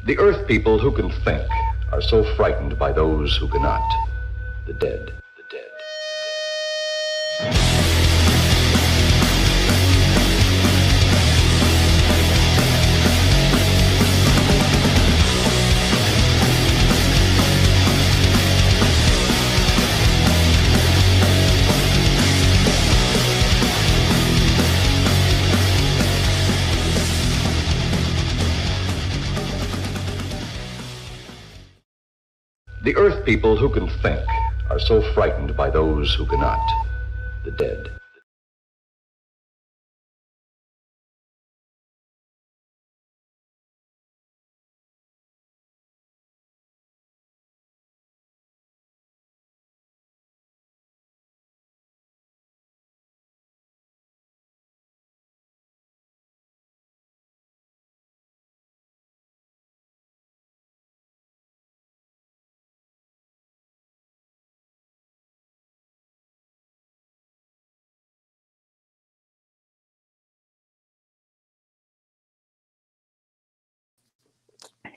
The Earth people who can think are so frightened by those who cannot. The dead. The dead. The Earth people who can think are so frightened by those who cannot. The dead.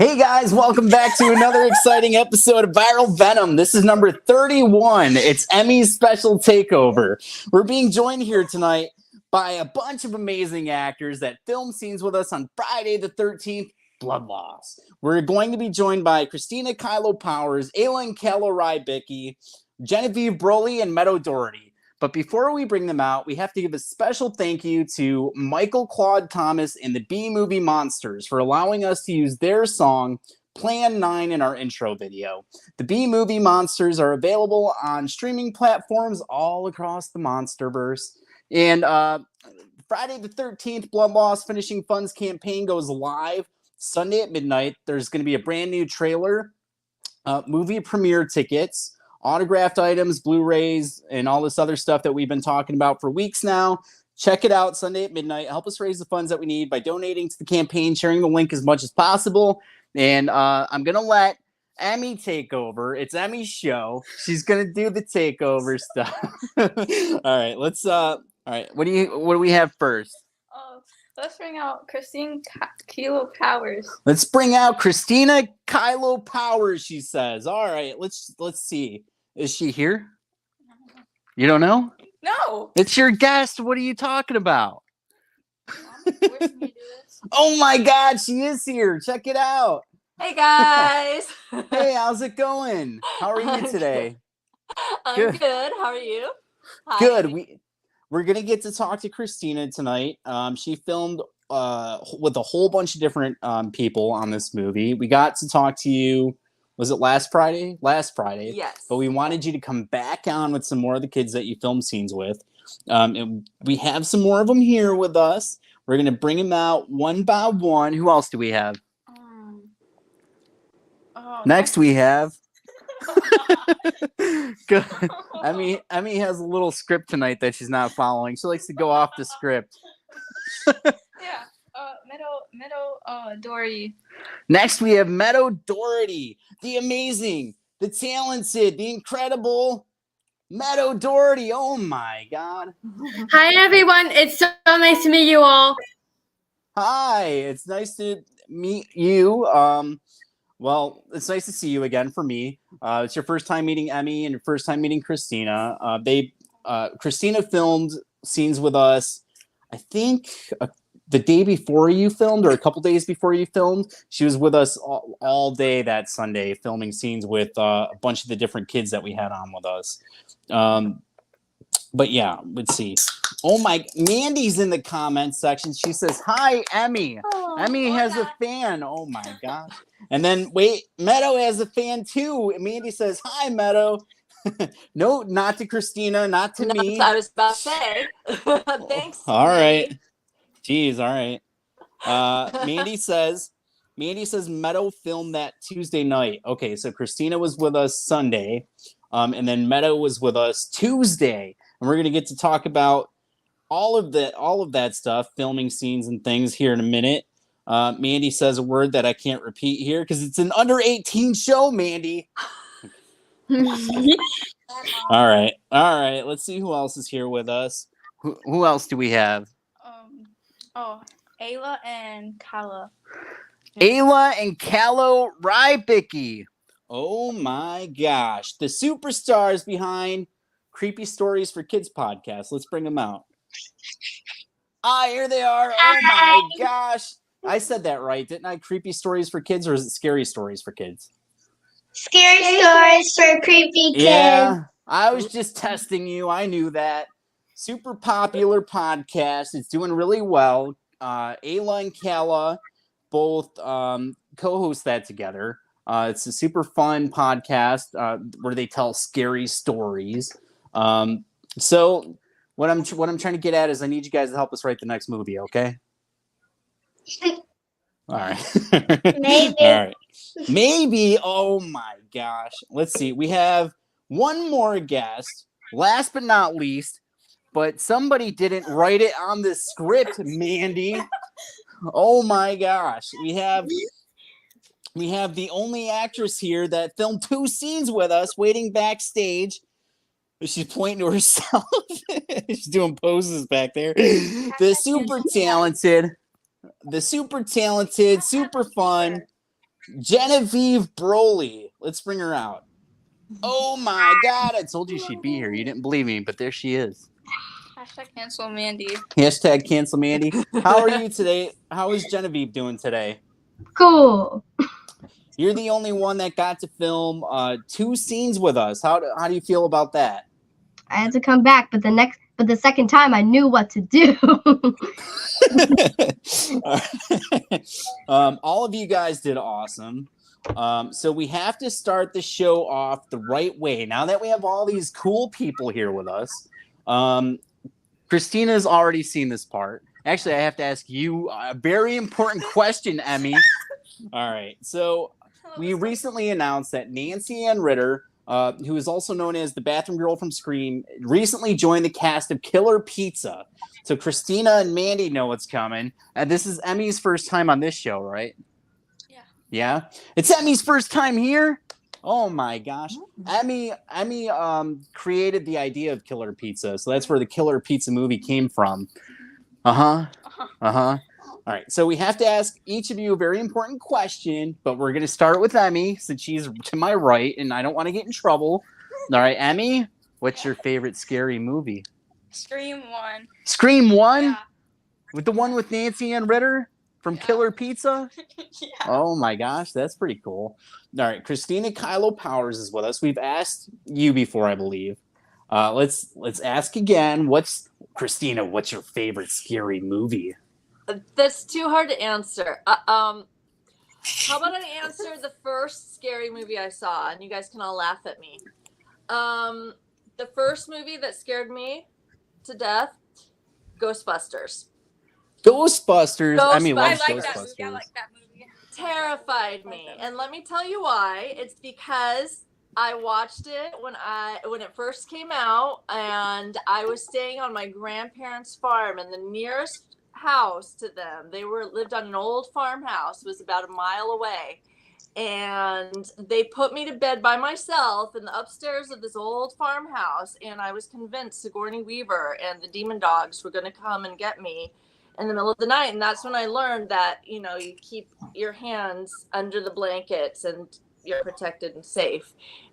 Hey guys, welcome back to another exciting episode of Viral Venom. This is number 31. It's Emmy's special takeover. We're being joined here tonight by a bunch of amazing actors that film scenes with us on Friday the 13th, Blood Loss. We're going to be joined by CHRISTINA, KYLLO Powers, AYLA and CALLA RYBICKI, Genevieve, BROLLY, and MEADOW Dougherty. But before we bring them out, we have to give a special thank you to Michael Claude Thomas and the B-Movie Monsters for allowing us to use their song, Plan 9, in our intro video. The B-Movie Monsters are available on streaming platforms all across the Monsterverse. And Friday the 13th, Blood Loss Finishing Funds campaign goes live Sunday at midnight. There's going to be a brand new trailer, movie premiere tickets, autographed items, Blu-rays, and all this other stuff that we've been talking about for weeks now. Check it out Sunday at midnight. Help us raise the funds that we need by donating to the campaign, sharing the link as much as possible. And I'm going to let Emmy take over. It's Emmy's show. She's going to do the takeover stuff. All right, let's all right, what do we have first? Let's bring out CHRISTINA KYLLO Powers. Let's bring out CHRISTINA KYLLO Powers, she says. All right, let's see. Is she here? You don't know? No. It's your guest. What are you talking about? Where's me do this? Oh my God, she is here. Check it out. Hey guys. Hey, how's it going? How are you today? I'm good. How are you? Hi. Good. We're going to get to talk to CHRISTINA tonight. She filmed with a whole bunch of different people on this movie. We got to talk to you, was it last Friday? Last Friday. Yes. But we wanted you to come back on with some more of the kids that you filmed scenes with. And we have some more of them here with us. We're going to bring them out one by one. Who else do we have? Next we have... Good. Emmy has a little script tonight that she's not following. She likes to go off the script. Yeah. MEADOW Dougherty. Next we have MEADOW Dougherty, the amazing, the talented, the incredible MEADOW Dougherty. Oh my God. Hi everyone. It's so nice to meet you all. Hi. It's nice to meet you. Well, it's nice to see you again for me. It's your first time meeting Emmy and your first time meeting CHRISTINA. CHRISTINA filmed scenes with us, I think, the day before you filmed or a couple days before you filmed. She was with us all day that Sunday filming scenes with a bunch of the different kids that we had on with us. But yeah, let's see. Oh my, Mandy's in the comments section. She says, hi, Emmy. Oh, Emmy has a fan. Oh my gosh. And then, wait, MEADOW has a fan too. Mandy says, hi, MEADOW. No, not to CHRISTINA, not to me. I was about to say. Thanks. All right. Jeez, all right. Mandy says MEADOW filmed that Tuesday night. Okay, so CHRISTINA was with us Sunday, and then MEADOW was with us Tuesday. And we're going to get to talk about all of that stuff, filming scenes and things here in a minute. Mandy says a word that I can't repeat here because it's an under 18 show, Mandy. All right. Let's see who else is here with us. Who else do we have? AYLA and CALLA. AYLA and RYBICKI. Oh my gosh. The superstars behind Creepy Stories for Kids podcast. Let's bring them out. Here they are. Oh my gosh. I said that right, didn't I? Creepy Stories for Kids, or is it Scary Stories for Kids? Scary Stories for Creepy Kids. Yeah, I was just testing you. I knew that. Super popular podcast. It's doing really well. AYLA and CALLA both co-host that together. It's a super fun podcast where they tell scary stories. So what I'm trying to get at is I need you guys to help us write the next movie, okay? All right. Maybe. All right. Maybe. Oh my gosh. Let's see. We have one more guest. Last but not least, but somebody didn't write it on the script, Mandy. Oh my gosh. We have the only actress here that filmed 2 scenes with us waiting backstage. She's pointing to herself. She's doing poses back there. The super talented, super fun Genevieve BROLLY. Let's bring her out. Oh my God. I told you she'd be here. You didn't believe me, but there she is. Hashtag cancel Mandy. Hashtag cancel Mandy. How are you today? How is Genevieve doing today? Cool. You're the only one that got to film 2 scenes with us. How do you feel about that? I had to come back, but the second time I knew what to do. All of you guys did awesome. So we have to start the show off the right way. Now that we have all these cool people here with us, Christina's already seen this part. Actually, I have to ask you a very important question, Emmy. All right. So we recently announced that Nancy Ann Ritter, who is also known as the bathroom girl from Scream, recently joined the cast of Killer Pizza. So Christina and Mandy know what's coming. And this is Emmy's first time on this show, right? Yeah. Yeah? It's Emmy's first time here? Oh my gosh. Emmy created the idea of Killer Pizza. So that's where the Killer Pizza movie came from. All right. So we have to ask each of you a very important question, but we're going to start with Emmy since she's to my right and I don't want to get in trouble. All right, Emmy, what's your favorite scary movie? Scream 1. Scream 1? Yeah. With the one with Nancy Ann Ritter from Killer Pizza? Yeah. Oh my gosh, that's pretty cool. All right, Christina KYLLO Powers is with us. We've asked you before, I believe. Let's ask again. Christina, what's your favorite scary movie? That's too hard to answer. How about I answer the first scary movie I saw, and you guys can all laugh at me. The first movie that scared me to death, Ghostbusters. Ghostbusters. Emmy I loves like that Ghostbusters. movie. I like that movie. Terrified me, and let me tell you why. It's because I watched it when it first came out, and I was staying on my grandparents' farm, and the nearest house to them, they lived on an old farmhouse, was about a mile away, and they put me to bed by myself in the upstairs of this old farmhouse, and I was convinced Sigourney Weaver and the demon dogs were going to come and get me in the middle of the night. And that's when I learned that, you keep your hands under the blankets and you're protected and safe.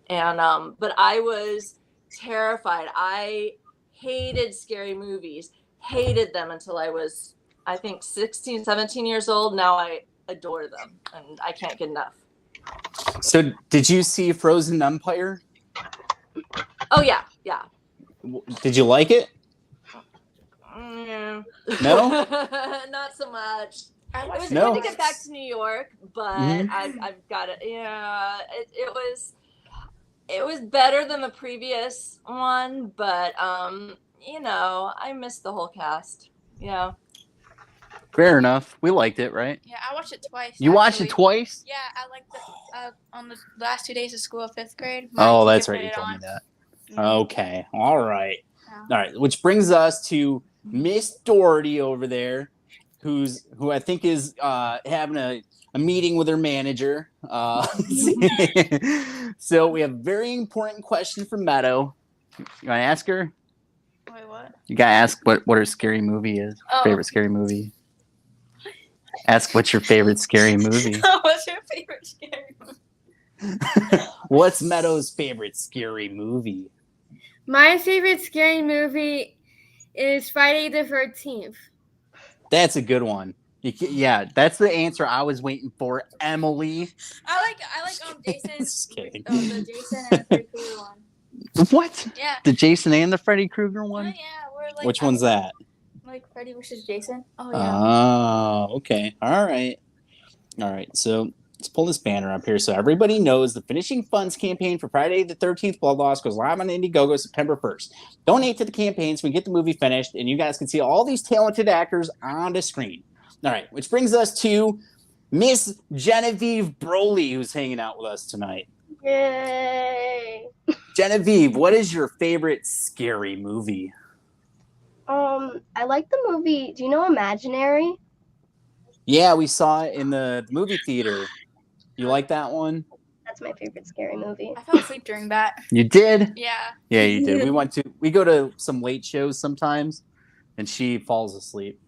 And but I was terrified. I hated scary movies, hated them until I was, I think, 16, 17 years old. Now I adore them and I can't get enough. So did you see Frozen Empire? Oh yeah. Did you like it? No? Not so much. It was good to get back to New York, but I've got it. Yeah, it was better than the previous one, but I missed the whole cast. Yeah. Fair enough. We liked it, right? Yeah, I watched it twice. You watched it twice? Yeah, I liked it on the last 2 days of school of 5th grade. Oh, that's right. You told me that. Okay. All right. Yeah. All right. Which brings us to Miss Dougherty over there, who I think is having a meeting with her manager. So we have a very important question for Meadow. You want to ask her? Wait, what? You got to ask what her scary movie is. Oh. Favorite scary movie. Ask what's your favorite scary movie. What's your favorite scary movie? What's Meadow's favorite scary movie? My favorite scary movie is Friday the 13th. That's a good one. Yeah, that's the answer I was waiting for, Emily. I like Jason. Just kidding. The Jason and the Freddy Krueger one. What? Yeah. The Jason and the Freddy Krueger Oh one? yeah, we're like. Which one's that? Like Freddy versus Jason. Oh yeah. Oh, okay. All right. So let's pull this banner up here so everybody knows the Finishing Funds campaign for Friday the 13th Blood Loss goes live on Indiegogo September 1st. Donate to the campaign so we get the movie finished and you guys can see all these talented actors on the screen. All right, which brings us to Miss Genevieve BROLLY, who's hanging out with us tonight. Yay! Genevieve, what is your favorite scary movie? I like the movie. Do you know Imaginary? Yeah, we saw it in the movie theater. You like that one? That's my favorite scary movie. I fell asleep during that. You did? Yeah. Yeah, you did. We go to some late shows sometimes, and she falls asleep.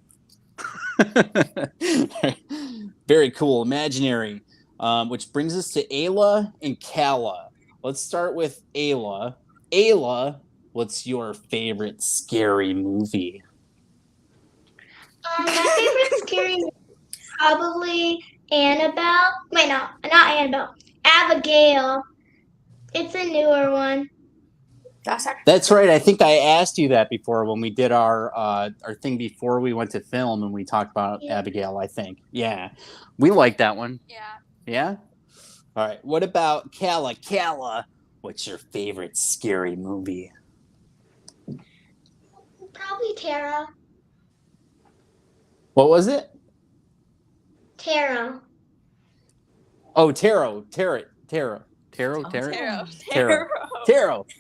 Very cool. Imaginary. Which brings us to AYLA and CALLA. Let's start with AYLA. AYLA, what's your favorite scary movie? My favorite scary movie is probably Annabelle. Wait, no, not Annabelle. Abigail. It's a newer one. That's right. I think I asked you that before when we did our thing before we went to film and we talked about Abigail, I think. Yeah. We like that one. Yeah. Yeah? All right. What about CALLA? CALLA, what's your favorite scary movie? Probably Tara. What was it? Tara. Oh, Tarot.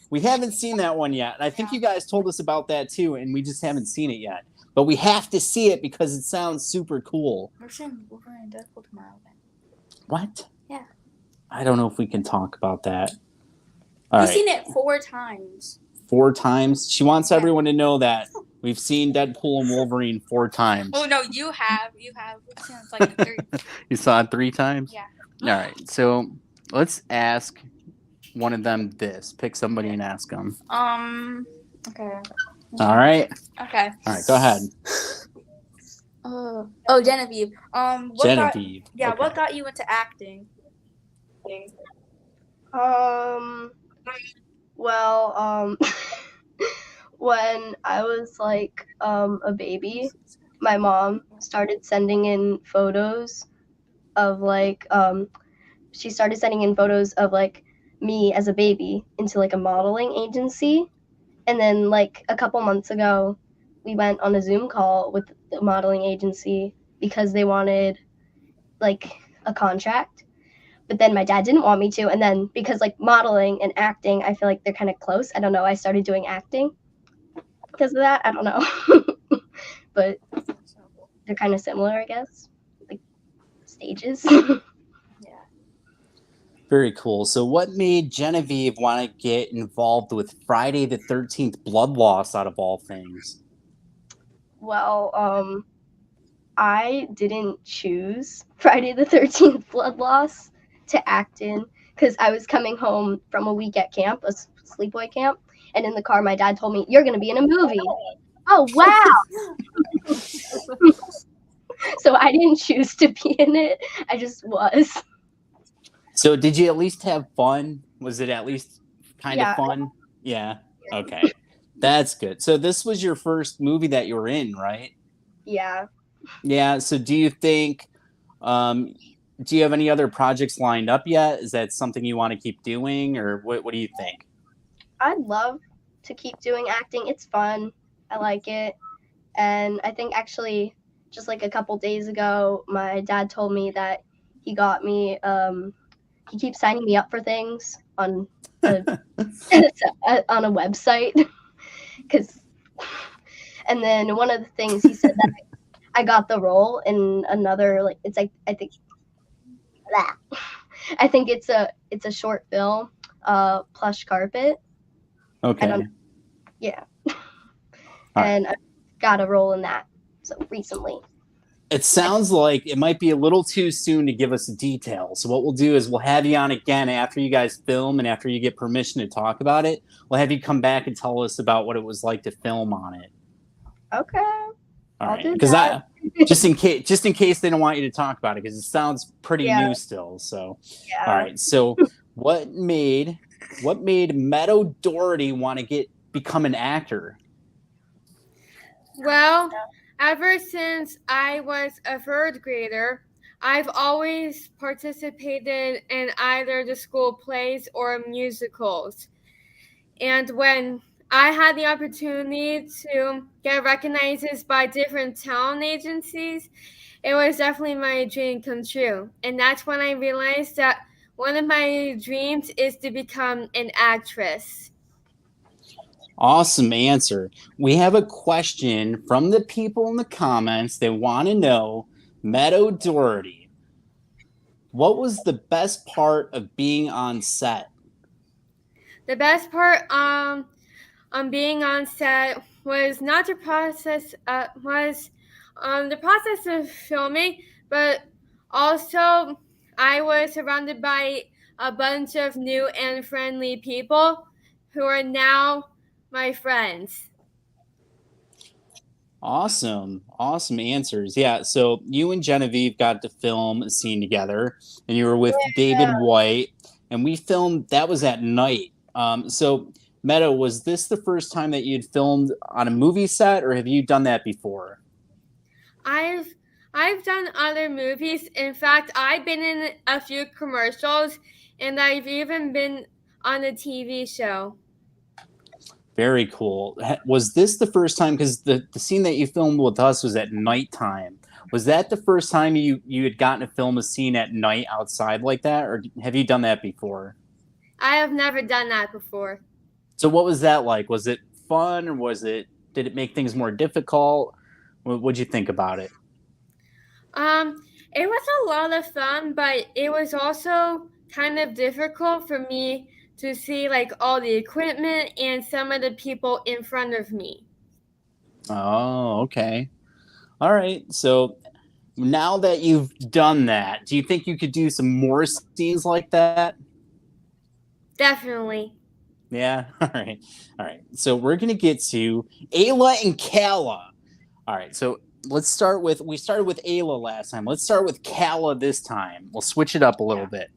We haven't seen that one yet. And I think you guys told us about that too, and we just haven't seen it yet. But we have to see it because it sounds super cool. We're seeing Wolverine and Deadpool tomorrow then. What? Yeah. I don't know if we can talk about that. We've seen it 4 times. 4 times? She wants everyone to know that we've seen Deadpool and Wolverine 4 times. Oh, no, you have. We've seen it like 3. You saw it 3 times? Yeah. All right. So let's ask one of them this. Pick somebody and ask them. Okay. All right. Okay. All right. Go ahead. Genevieve. Genevieve. What got you into acting? When I was like a baby, my mom started sending in photos of like she started sending in photos of like me as a baby into like a modeling agency, and then like a couple months ago we went on a Zoom call with the modeling agency because they wanted like a contract, but then my dad didn't want me to, and then because like modeling and acting, I feel like they're kind of close. I don't know, I started doing acting because of that. I don't know. But they're kind of similar, I guess, like stages. Very cool. So what made Genevieve want to get involved with Friday the 13th Blood Loss out of all things? Well, I didn't choose Friday the 13th Blood Loss to act in because I was coming home from a week at camp, a sleepaway camp, and in the car my dad told me, "You're going to be in a movie." Oh, wow. So I didn't choose to be in it. I just was. So did you at least have fun? Was it at least kind of fun? Yeah. Okay. That's good. So this was your first movie that you were in, right? Yeah. Yeah. So do you think, do you have any other projects lined up yet? Is that something you want to keep doing, or what do you think? I'd love to keep doing acting. It's fun. I like it. And I think actually just like a couple days ago, my dad told me that he got me, he keeps signing me up for things on a, on a website. And then one of the things he said that I got the role in another, like, it's like, I think it's a short film, Plush Carpet. Okay. Yeah. And I got a role in that so recently. It sounds like it might be a little too soon to give us details. So what we'll do is we'll have you on again after you guys film and after you get permission to talk about it. We'll have you come back and tell us about what it was like to film on it. Okay. All I'll right. do Because that. just in case they don't want you to talk about it, because it sounds pretty new still. So Yeah. all right. So what made Meadow Dougherty want to become an actor? Well, ever since I was a third grader, I've always participated in either the school plays or musicals. And when I had the opportunity to get recognized by different talent agencies, it was definitely my dream come true. And that's when I realized that one of my dreams is to become an actress. Awesome answer. We have a question from the people in the comments. They want to know, Meadow Dougherty, what was the best part of being on set? The best part on being on set was not the process the process of filming, but also I was surrounded by a bunch of new and friendly people who are now my friends. Awesome answers. Yeah, so you and Genevieve got to film a scene together, and you were with David White, and we filmed. That was at night. So Meadow, was this the first time that you'd filmed on a movie set, or have you done that before? I've done other movies. In fact, I've been in a few commercials, and I've even been on a TV show. Very cool. Was this the first time, because the scene that you filmed with us was at nighttime, was that the first time you had gotten to film a scene at night outside like that, or have you done that before? I have never done that before. So what was that like? Was it fun, or did it make things more difficult? What'd you think about it? It was a lot of fun, but it was also kind of difficult for me to see like all the equipment and some of the people in front of me. Oh, okay. All right. So now that you've done that, do you think you could do some more scenes like that? Definitely. Yeah. All right. So we're gonna get to AYLA and CALLA. All right. So we started with AYLA last time. Let's start with CALLA this time. We'll switch it up a little bit.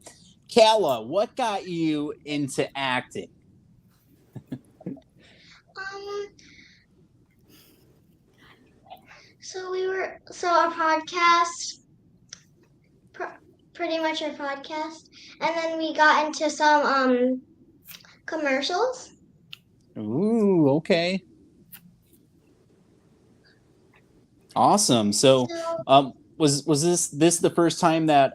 CALLA, what got you into acting? So our podcast, pretty much our podcast, and then we got into some commercials. Ooh, okay. Awesome. So, was this the first time that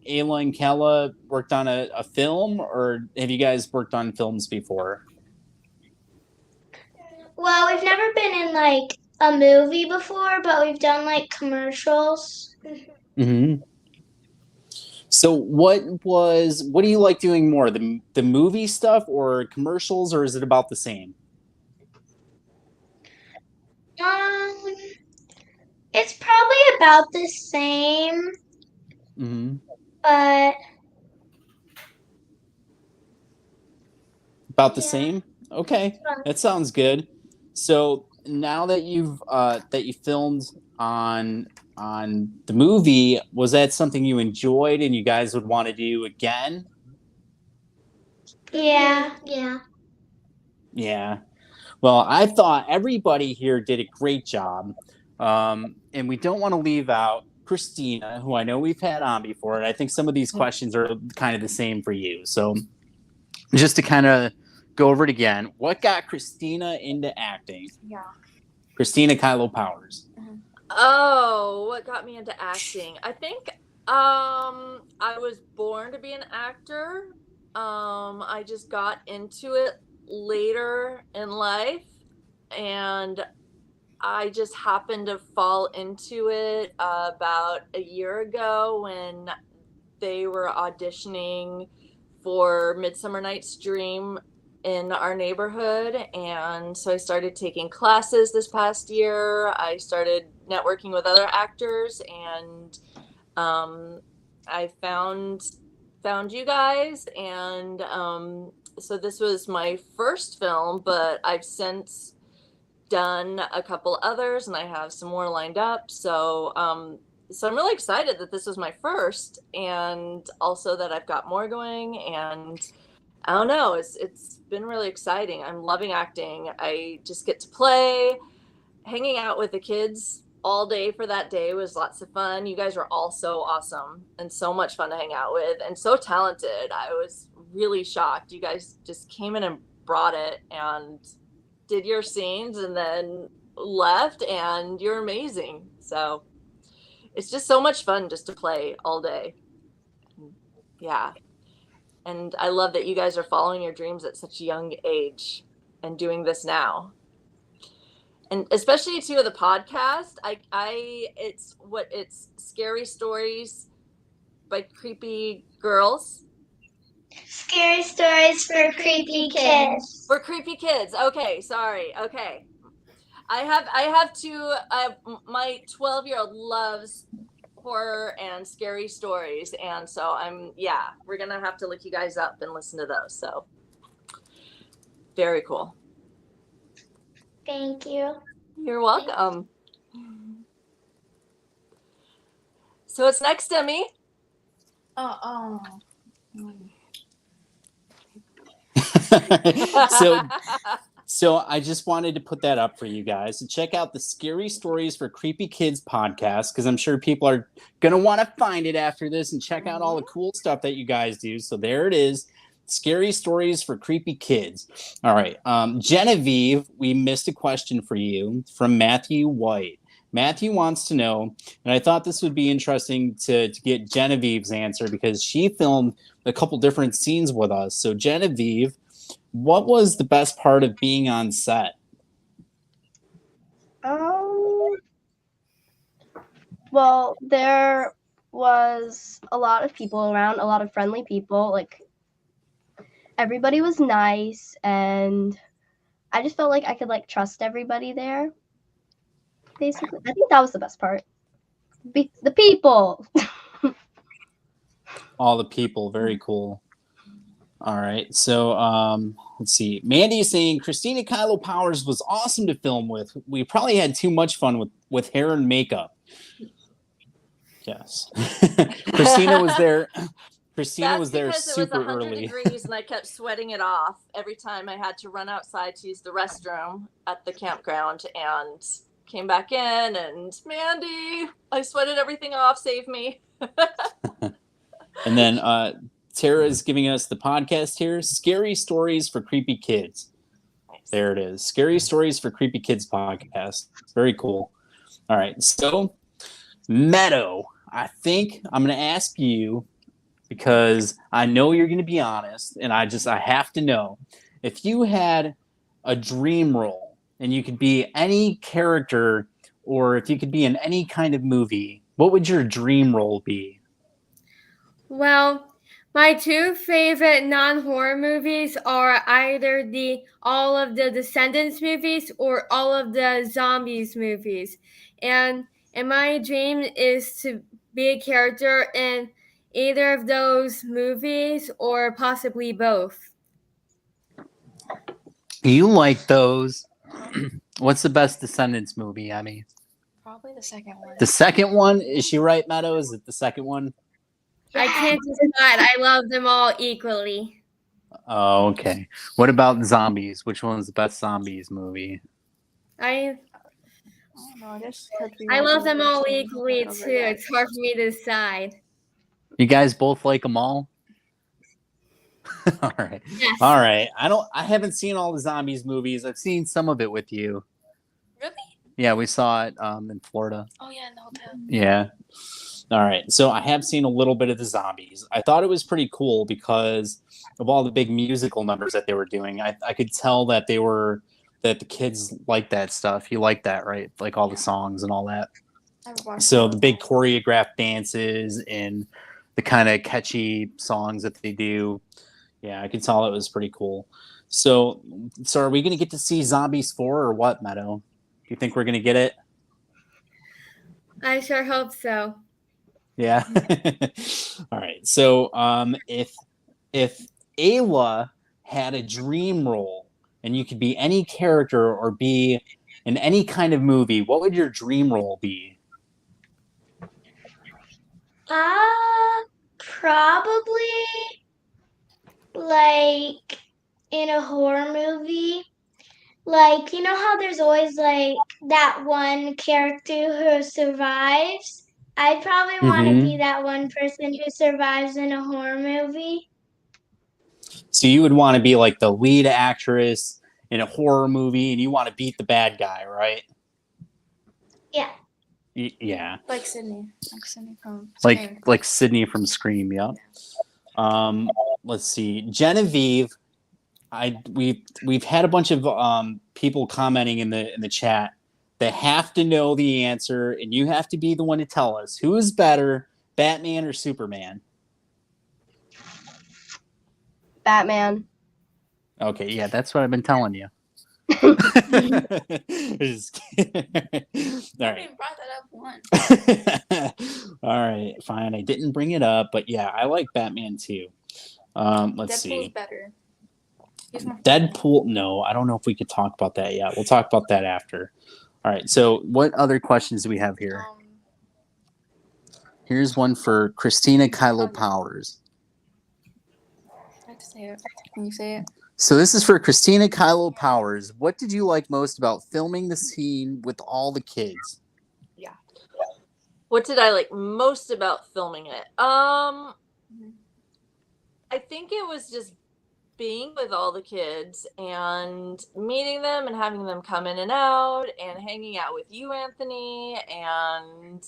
AYLA and CALLA worked on a film, or have you guys worked on films before? Well, we've never been in like a movie before, but we've done like commercials. Mm-hmm. So what do you like doing more, the movie stuff or commercials, or is it about the same? It's probably about the same, Mm-hmm. but About the same? Okay, that sounds good. So now that you filmed on the movie, was that something you enjoyed and you guys would want to do again? yeah. Yeah. Well, I thought everybody here did a great job. And we don't want to leave out Christina, who I know we've had on before, and I think some of these questions are kind of the same for you. So just to kind of go over it again, what got Christina into acting? Yeah. Christina KYLLO Powers. Oh, what got me into acting? I think I was born to be an actor. I just got into it later in life, and I just happened to fall into it about a year ago when they were auditioning for Midsummer Night's Dream in our neighborhood, and so I started taking classes this past year. I started networking with other actors, and I found you guys, and so this was my first film, but I've since done a couple others, and I have some more lined up. So so I'm really excited that this was my first, and also that I've got more going, and I don't know, it's been really exciting. I'm loving acting. I just get to play. Hanging out with the kids all day for that day was lots of fun. You guys were all so awesome and so much fun to hang out with and so talented. I was really shocked. You guys just came in and brought it and did your scenes and then left, and you're amazing. So it's just so much fun just to play all day. Yeah. And I love that you guys are following your dreams at such a young age and doing this now. And especially too the podcast, it's Scary Stories by Creepy Girls. Scary stories for creepy kids. For creepy kids. Okay, sorry. Okay. I have two. My 12-year-old loves horror and scary stories, and so we're gonna have to look you guys up and listen to those. So very cool. Thank you. You're welcome. So it's next, Emmy. So I just wanted to put that up for you guys to check out the Scary Stories for Creepy Kids podcast, because I'm sure people are going to want to find it after this and check out all the cool stuff that you guys do. So there it is. Scary Stories for Creepy Kids. All right. Genevieve, we missed a question for you from Matthew White. Matthew wants to know, and I thought this would be interesting to get Genevieve's answer because she filmed a couple different scenes with us. So Genevieve, what was the best part of being on set? Well, there was a lot of people around, a lot of friendly people. Like, everybody was nice, and I just felt like I could trust everybody there. Basically, I think that was the best part. The people. All the people, very cool. All right, so let's see. Mandy is saying Christina KYLLO Powers was awesome to film with. We probably had too much fun with hair and makeup. Yes, Christina was there. Christina was there super it was 100 early. degrees, and I kept sweating it off every time I had to run outside to use the restroom at the campground, and came back in, and Mandy, I sweated everything off. Save me. And then Tara is giving us the podcast here. Scary Stories for Creepy Kids. Nice. There it is. Scary Stories for Creepy Kids podcast. Very cool. All right. So, Meadow, I think I'm going to ask you, because I know you're going to be honest, and I have to know, if you had a dream role and you could be any character, or if you could be in any kind of movie, what would your dream role be? Well, my two favorite non-horror movies are either all of the Descendants movies or all of the Zombies movies. And my dream is to be a character in either of those movies or possibly both. You like those. What's the best Descendants movie, Emmy? Probably the second one. The second one? Is she right, Meadow? Is it the second one? I can't decide. I love them all equally. Oh, okay. What about Zombies? Which one's the best Zombies movie? I don't know, I guess I love them all equally too. It's hard for me to decide. You guys both like them all? All right. Yes. All right. I haven't seen all the Zombies movies. I've seen some of it with you. Really? Yeah, we saw it in Florida. Oh yeah, in the hotel. Yeah. All right. So I have seen a little bit of the Zombies. I thought it was pretty cool because of all the big musical numbers that they were doing. I could tell that that the kids like that stuff. You like that, right? Like all the songs and all that. So the big choreographed dances and the kind of catchy songs that they do. Yeah, I could tell it was pretty cool. So are we going to get to see Zombies 4 or what, Meadow? Do you think we're going to get it? I sure hope so. Yeah. All right. So if Ayla had a dream role and you could be any character or be in any kind of movie, what would your dream role be? Probably like in a horror movie. Like, you know how there's always like that one character who survives? I'd probably want to be that one person who survives in a horror movie. So you would want to be like the lead actress in a horror movie and you want to beat the bad guy, right? Yeah. Yeah. Like Sydney. Like Sydney from Scream. Like Sydney from Scream, yeah. Let's see. Genevieve, we've had a bunch of people commenting in the chat that have to know the answer, and you have to be the one to tell us who is better, Batman or Superman. Batman. Okay, yeah, that's what I've been telling you. Just kidding. All right. I brought that up once. All right, fine. I didn't bring it up, but yeah, I like Batman too. Let's see. Deadpool's better. Deadpool, no, I don't know if we could talk about that yet. We'll talk about that after. All right, so what other questions do we have here? Here's one for Christina KYLLO Powers. I have to say it. Can you say it? So this is for Christina KYLLO Powers. What did you like most about filming the scene with all the kids? Yeah. What did I like most about filming it? I think it was just being with all the kids and meeting them and having them come in and out and hanging out with you, Anthony. And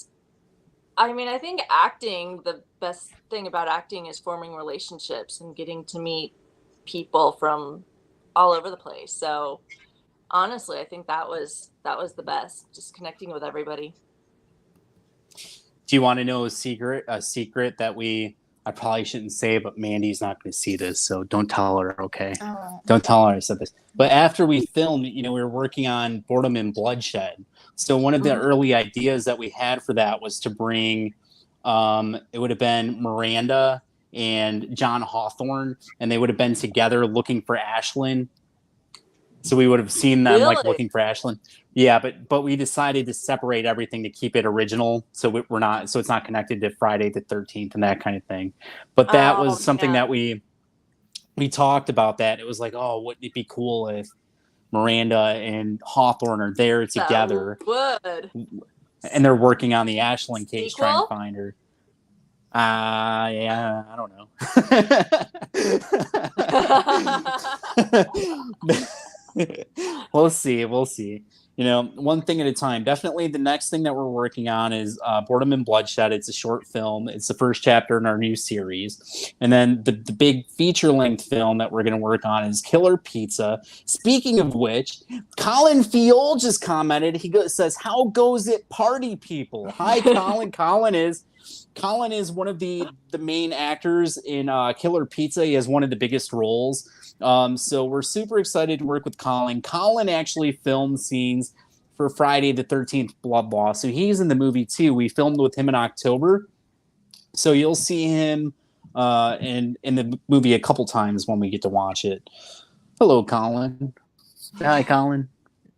I mean, I think acting, the best thing about acting is forming relationships and getting to meet people from all over the place. So honestly, I think that was the best, just connecting with everybody. Do you want to know a secret that I probably shouldn't say, but Mandy's not going to see this, so don't tell her, okay? Oh. Don't tell her I said this. But after we filmed, we were working on Boredom and Bloodshed. So one of the early ideas that we had for that was to bring, it would have been Miranda and John Hawthorne, and they would have been together looking for Ashlyn. So we would have seen them like looking for Ashlyn. Yeah, but we decided to separate everything to keep it original, so it's not connected to Friday the 13th and that kind of thing. But that was something that we talked about. That it was like, oh, wouldn't it be cool if Miranda and Hawthorne are there together? That would. And they're working on the Ashlyn case, Sequel? trying to find her. Yeah, I don't know. We'll see. One thing at a time. Definitely the next thing that we're working on is Boredom and Bloodshed. It's a short film. It's the first chapter in our new series. And then the big feature-length film that we're going to work on is Killer Pizza. Speaking of which, Colin Fiol just commented. He says, "How goes it, party people?" Hi, Colin. Colin is one of the main actors in Killer Pizza. He has one of the biggest roles. So we're super excited to work with Colin. Colin actually filmed scenes for Friday the 13th Blood Law. So he's in the movie too. We filmed with him in October. So you'll see him in the movie a couple times when we get to watch it. Hello, Colin. Hi, Colin.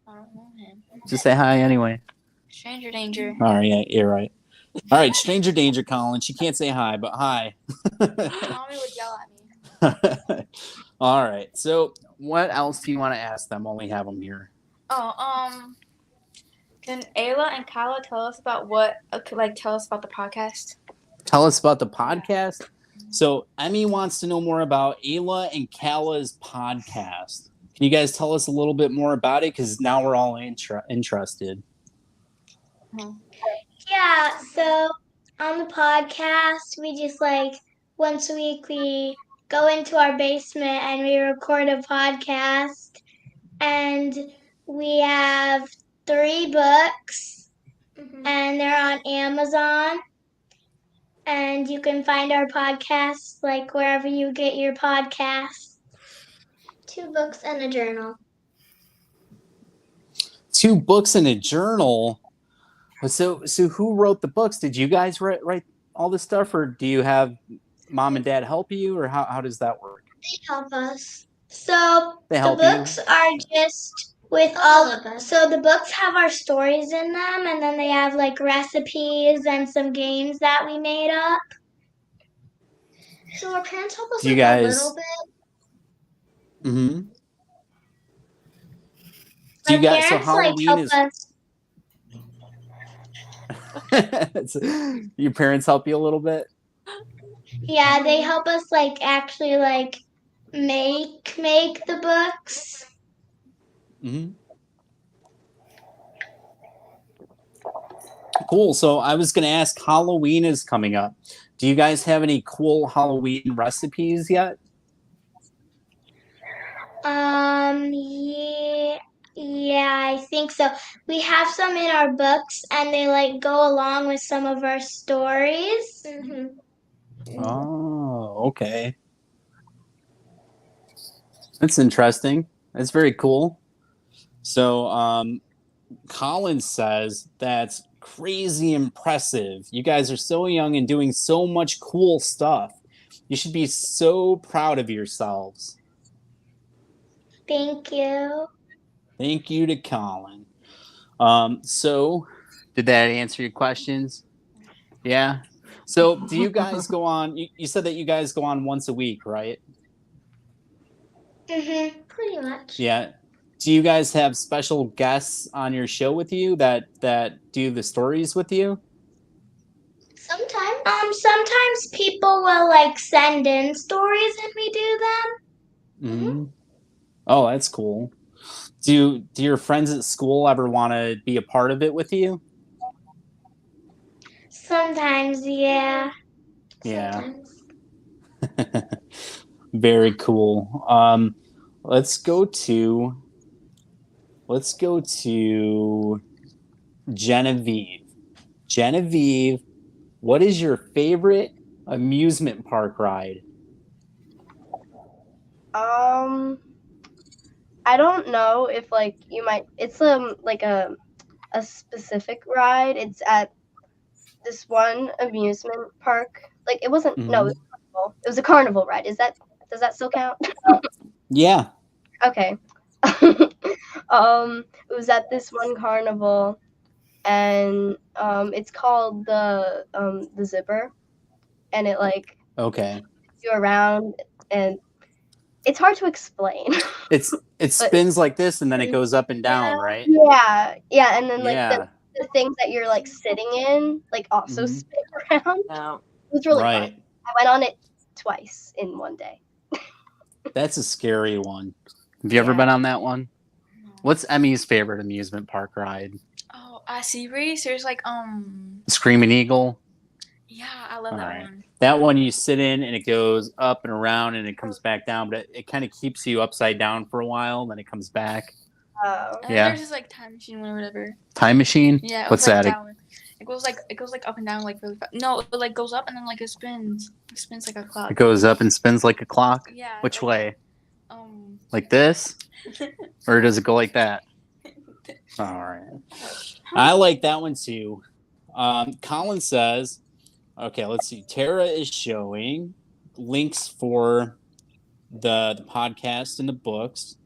I don't know him. Just say hi anyway. Stranger danger. All right, yeah, you're right. All right, stranger danger, Colin. She can't say hi, but hi. Mommy would yell at me. All right. So, what else do you want to ask them when we have them here? Can Ayla and Kalla tell us about tell us about the podcast? Tell us about the podcast. So, Emmy wants to know more about Ayla and Kalla's podcast. Can you guys tell us a little bit more about it? Because now we're all interested. Yeah, so on the podcast, we just once a week we go into our basement and we record a podcast. And we have 3 books, and they're on Amazon. And you can find our podcasts wherever you get your podcasts. 2 books and a journal. 2 books and a journal. So who wrote the books? Did you guys write all this stuff, or do you have mom and dad help you, or how does that work? They help us. So They the help books you? are just with all of us. So the books have our stories in them, and then they have like recipes and some games that we made up. So our parents help us Do you like a guys? little bit. Mm-hmm. Do you Our guys? So parents like Halloween help is. us. Your parents help you a little bit. Yeah, they help us like actually like make the books. Mm-hmm. Cool. So I was going to ask, Halloween is coming up. Do you guys have any cool Halloween recipes yet? Yeah, I think so. We have some in our books, and they like go along with some of our stories. Oh, okay. That's interesting. That's very cool. So, Colin says that's crazy impressive. You guys are so young and doing so much cool stuff. You should be so proud of yourselves. Thank you. Thank you to Colin. So did that answer your questions? Yeah. So do you guys go on? You said that you guys go on once a week, right? Pretty much. Yeah. Do you guys have special guests on your show with you that do the stories with you? Sometimes. Sometimes people will like send in stories and we do them. Mm-hmm. Oh, that's cool. Do your friends at school ever want to be a part of it with you? Sometimes, yeah. Yeah. Sometimes. Very cool. Let's go to Genevieve. Genevieve, what is your favorite amusement park ride? I don't know if like you might. It's like a specific ride. It's at this one amusement park. Like it wasn't. No, it was a carnival. It was a carnival ride. Does that still count? Yeah. Okay. It was at this one carnival, and it's called the Zipper, and it like Okay. you around, and it's hard to explain. It spins like this and then it goes up and down, right? Yeah, and then like Yeah. the things that you're like sitting in like also spin around. No. It was really Right. fun. I went on it twice in one day. That's a scary one. Have you ever been on that one? What's Emmy's favorite amusement park ride? Oh, Seabreeze. There's like Screaming Eagle. Yeah, I love that one. That one you sit in and it goes up and around and it comes back down, but it kind of keeps you upside down for a while, then it comes back. And Yeah. there's this like time machine or whatever. Time machine? Yeah. It What's was, like, that? down. It goes like up and down like really fast. No, it like goes up and then like it spins. It spins like a clock. It goes up and spins like a clock? Yeah. Which way? Like Like this? Or does it go like that? All right. I like that one too. Colin says, okay, let's see. Tara is showing links for the podcast and the books.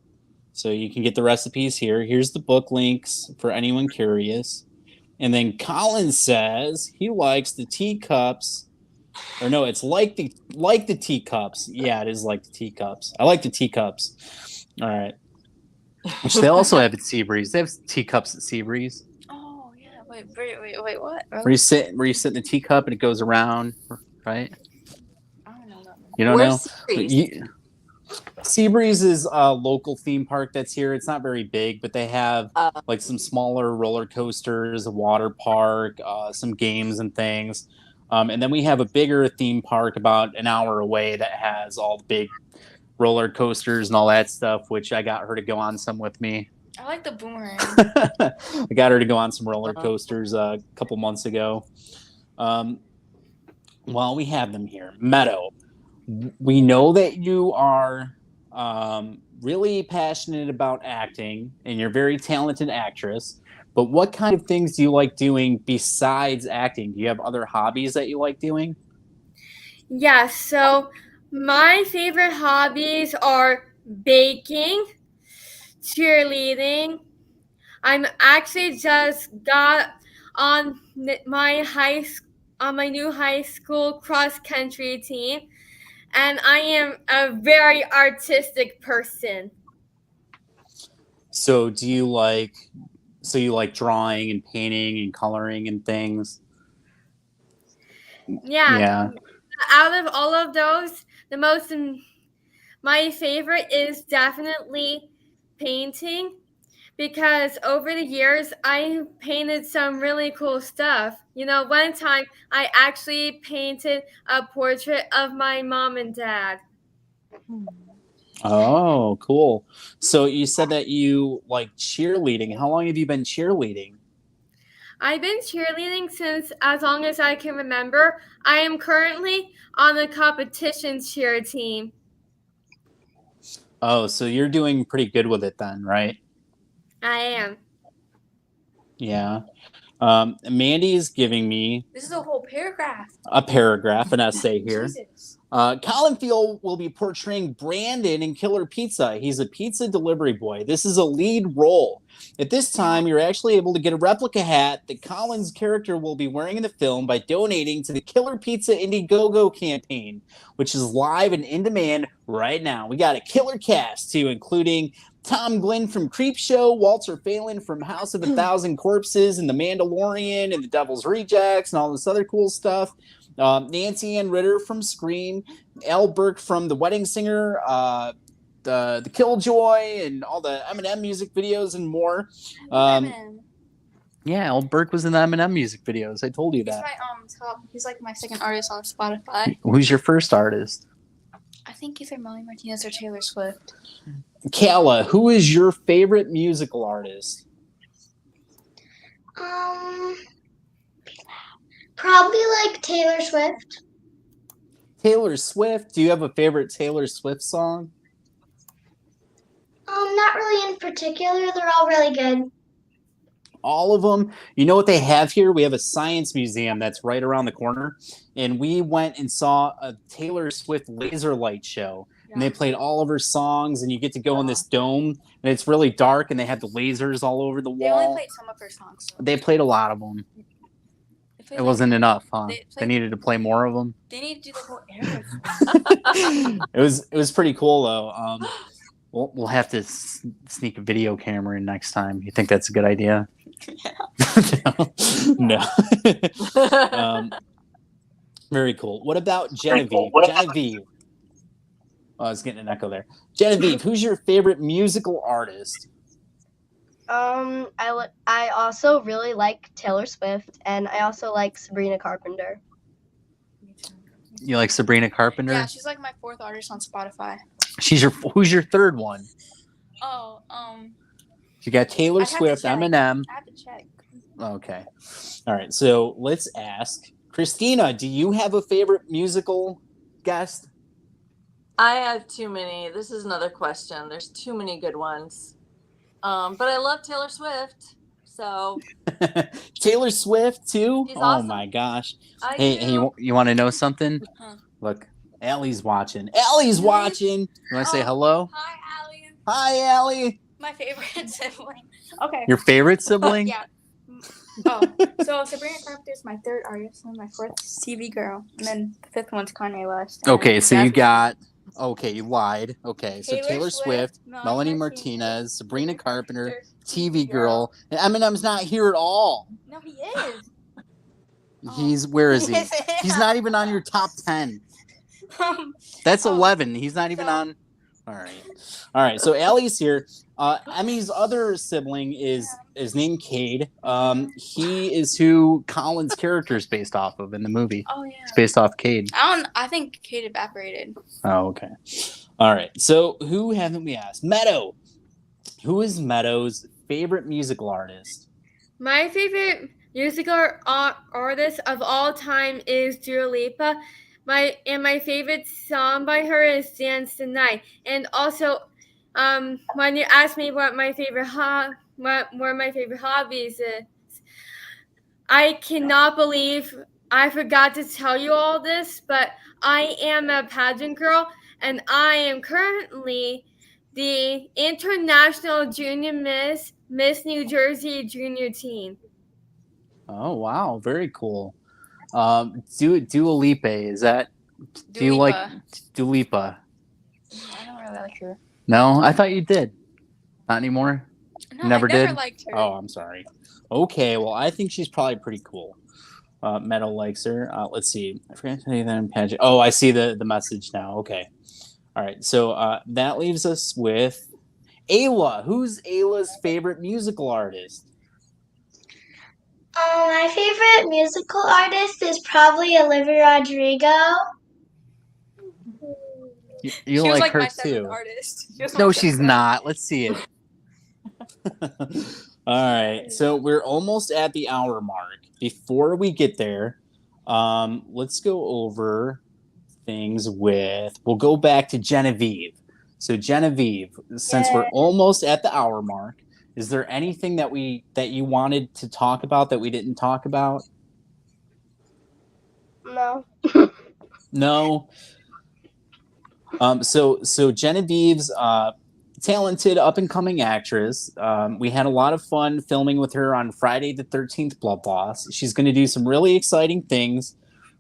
So you can get the recipes here. Here's the book links for anyone curious. And then Colin says he likes the teacups. Or no, it's like the teacups. Yeah, it is like the teacups. I like the teacups. All right. Which they also have at Seabreeze. They have teacups at Seabreeze. Oh yeah. Wait, what? Where you sit in the teacup and it goes around, right? I don't know that one. You don't Where's know? Seabreeze? Seabreeze is a local theme park that's here. It's not very big, but they have like some smaller roller coasters, a water park, some games and things. And then we have a bigger theme park about an hour away that has all the big roller coasters and all that stuff, which I got her to go on some with me. I like the boomerang. I got her to go on some roller coasters a couple months ago. Well, we have them here. Meadow, we know that you are really passionate about acting, and you're a very talented actress. But what kind of things do you like doing besides acting? Do you have other hobbies that you like doing? Yeah, so my favorite hobbies are baking, cheerleading. I'm actually just got on my new high school cross country team, and I am a very artistic person. So do you like drawing and painting and coloring and things? Yeah, Yeah. out of all of those, my favorite is definitely painting, because over the years I painted some really cool stuff. You know, one time I actually painted a portrait of my mom and dad. Oh, cool. So you said that you like cheerleading. How long have you been cheerleading? I've been cheerleading since as long as I can remember. I am currently on the competition cheer team. Oh, so you're doing pretty good with it then, right? I am. Yeah. Mandy is giving me This is a whole paragraph. an essay here. Jesus. Colin Field will be portraying Brandon in Killer Pizza. He's a pizza delivery boy. This is a lead role. At this time, you're actually able to get a replica hat that Colin's character will be wearing in the film by donating to the Killer Pizza Indiegogo campaign, which is live and in demand right now. We got a killer cast, too, including Tom Glenn from Creepshow, Walter Phelan from House of a Thousand Corpses, and The Mandalorian, and The Devil's Rejects, and all this other cool stuff. Nancy Ann Ritter from Scream, Al Burke from The Wedding Singer, the Killjoy, and all the Eminem music videos and more. Yeah, Al Burke was in the Eminem music videos. I told you that. He's like my second artist on Spotify. Who's your first artist? I think either Melanie Martinez or Taylor Swift. CALLA, who is your favorite musical artist? Probably like Taylor Swift. Taylor Swift. Do you have a favorite Taylor Swift song? Not really in particular. They're all really good. All of them. You know what they have here? We have a science museum that's right around the corner, and we went and saw a Taylor Swift laser light show. And they played all of her songs, and you get to go in this dome, and it's really dark, and they had the lasers all over the wall. They only played some of her songs. So. They played a lot of them. It wasn't enough, huh? They needed to play more of them. They need to do the whole era. It was pretty cool though. We'll have to sneak a video camera in next time. You think that's a good idea? Yeah. No. Very cool. What about Genevieve? Genevieve. Oh, I was getting an echo there. Genevieve, who's your favorite musical artist? I also really like Taylor Swift, and I also like Sabrina Carpenter. You like Sabrina Carpenter? Yeah, she's like my fourth artist on Spotify. Who's your third one? Oh, You got Taylor Swift, Eminem. I have to check. Okay. All right. So let's ask Christina, do you have a favorite musical guest? I have too many. This is another question. There's too many good ones. But I love Taylor Swift. So Want Swift too? She's Oh awesome. my gosh. I Hey, do. you want to know something? Huh. Look, Allie's watching. Allie's watching. You want to say hello? Hi, Allie. Hi, Allie. My favorite sibling. Okay. Your favorite sibling? Yeah. Oh, so Sabrina Carpenter is my third artist, and my fourth TV girl, and then the fifth one's Kanye West. Okay, so you got. Okay, you lied. Okay, so Taylor Taylor Swift, Swift, Melanie Martinez, Martinez, Sabrina Carpenter, TV TV girl, and Eminem's not here at all. No, he is. He's where is he? He's not even on your top 10. That's 11. He's not even on. All right. So Allie's here. Emmy's other sibling is named Cade. He is who Colin's character is based off of in the movie. Oh yeah. It's based off Cade. I think Kate evaporated. Oh, okay. All right. So who haven't we asked? Meadow. Who is Meadow's favorite musical artist? My favorite musical artist of all time is Dua Lipa. my favorite song by her is Dance the Night. And also, when you ask me what my favorite hobbies is, I cannot believe I forgot to tell you all this, but I am a pageant girl, and I am currently the International Junior Miss New Jersey Junior Teen. Oh wow, very cool. Dua Lipa, is that? Do you like Dua Lipa? I don't really like her. No, I thought you did. Not anymore. No, Never I never did? liked her. Oh, I'm sorry. Okay, well, I think she's probably pretty cool. Meadow likes her. Let's see. I forgot to tell you that in pageant. Oh, I see the message now. Okay. All right. So that leaves us with Ayla. Who's Ayla's favorite musical artist? My favorite musical artist is probably Olivia Rodrigo. You She was like like her my seventh too. artist. She was No, my she's seventh not. Let's see it. All right. So we're almost at the hour mark. Before we get there, let's go over things with, we'll go back to Genevieve. So Genevieve, since we're almost at the hour mark, is there anything that you wanted to talk about that we didn't talk about? No. No. So Genevieve's talented up and coming actress. We had a lot of fun filming with her on Friday the 13th Blood Loss. She's going to do some really exciting things.